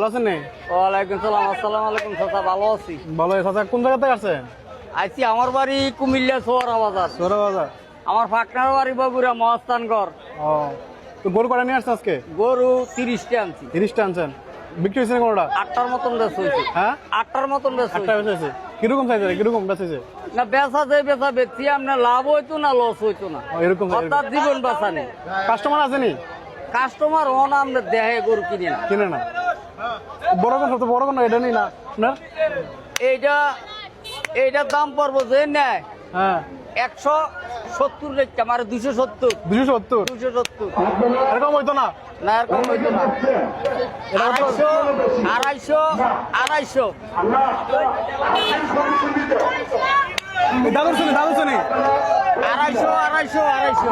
আছেন নি? ওয়ালাইকুম সালাম। আসসালামু আলাইকুম চাচা, ভালো আছি। ভালো চাচা, কোন জায়গা থেকে আসছেন? আইছি আমার বাড়ি কুমিল্লা সোয়ারা বাজার। সোরা বাজার। আমার ফাকনার বাড়ি বগুড়া মহাস্থানগড়। ও, তো গরু কটা নিয়ে আসছেন আজকে? গরু 30টা আনছি। 30টা আনছেন, বিক্রি হয়েছে কোনটা? 8টার মতন বেচ হয়েছে। হ্যাঁ, 8টার মতন বেচ 8টা হয়েছে। বেচেছে। কিরকম চাইছে, কিরকম বেচেছে? না বেচা যে বেচা বেচছি, আপনার লাভ হইতো না লস হইতো না, ও, এরকম অর্থাৎ জীবন বাঁচা নেই। কাস্টমার আসেনি? কাস্টমার হন আমরা দেহে গরু কিনে না। কিনে না? বড় কোন, সবচেয়ে বড় কোন এটা নেই না আপনার? এইটার দাম পড়বো যে নেয় হ্যাঁ, 170 রেটটা, মানে 270। 270। 270 এরকম হইতো না? না, এরকম হইতো না। এটা তো 250, 250। দাদু শুনি, দাদু শুনি, 250, 250।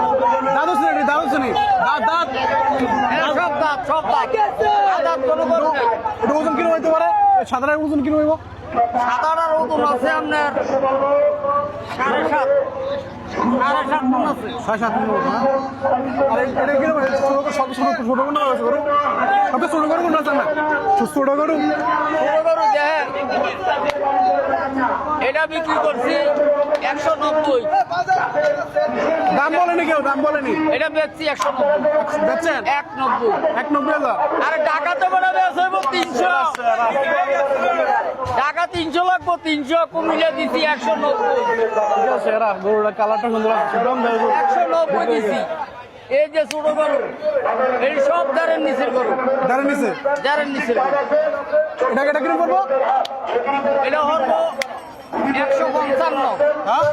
দাদু শুনি, দাদু শুনি, দাঁত দাঁত সব দাঁত, সব দাঁত। দাঁত কোনো গরু নেই। এটা ওজন কিলো হইতে পারে? সাধারণ ওজন কিলো হইব? সাদাটার ওজন আছে আপনার 7.5, 7.5 মণ আছে। 6-7 কিলো না? আর এটা কিলো সব ছোট ছোট গরু না আছে গরু? সবচেয়ে ছোট গরু কোনটা আছে না? ছোট গরু? ছোট গরু দেখেন, এটা বিক্রি করছি 190। দাম বলেনি কেউ, দাম বলেনি? এটা বেচছি 190। বেচছেন 190। 190,000? আরে ঢাকাতে বড় বেচ হইব 300। ঢাকা 300 লাগবো, 300 কমিলে দিছি 190। ঠিক আছে, এরা গরুটা কালারটা সুন্দর আছে, দাম দেয় গরু। 190 দিছি। এই যে ছোট গরু, এই সব দাঁড়ের নিচের গরু, দাঁড়িয়ে নিছে। দাঁড়ের নিচের গরু। এটা কিরকম করবো? এটা হলো 155। হ্যাঁ,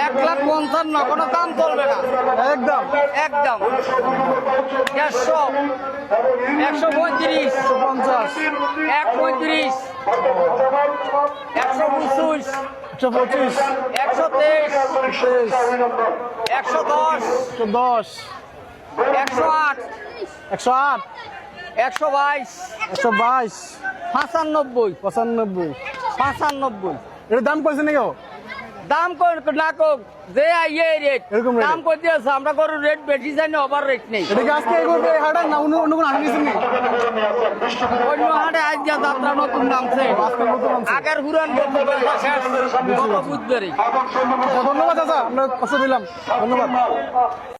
1,55,000, কোনো দাম চলবে না, একদম একদম 150, 135, 50, 135, 125, 125, 123, 110, 110, 108, 108, 122, 122, 95, 95। 95। এর দাম কইছে নাকি? দাম না কোক যে আইয়ে রেট, এরকম rate? দাম কই দিয়েছে। আমরা গরুর রেট বেশি জানি, ওভার রেট নেই। এটা কি আজকে এই গরু এই হাটে না অন্য অন্য কোনো হাটে নিছেন নি? অন্য হাটে আজ যা যাত্রা নতুন নামছে, আজকে নতুন আনছে। আগের হুরান বলতে শেষ গত বুধবারই। ধন্যবাদ চাচা, আমরা কষ্ট দিলাম, ধন্যবাদ।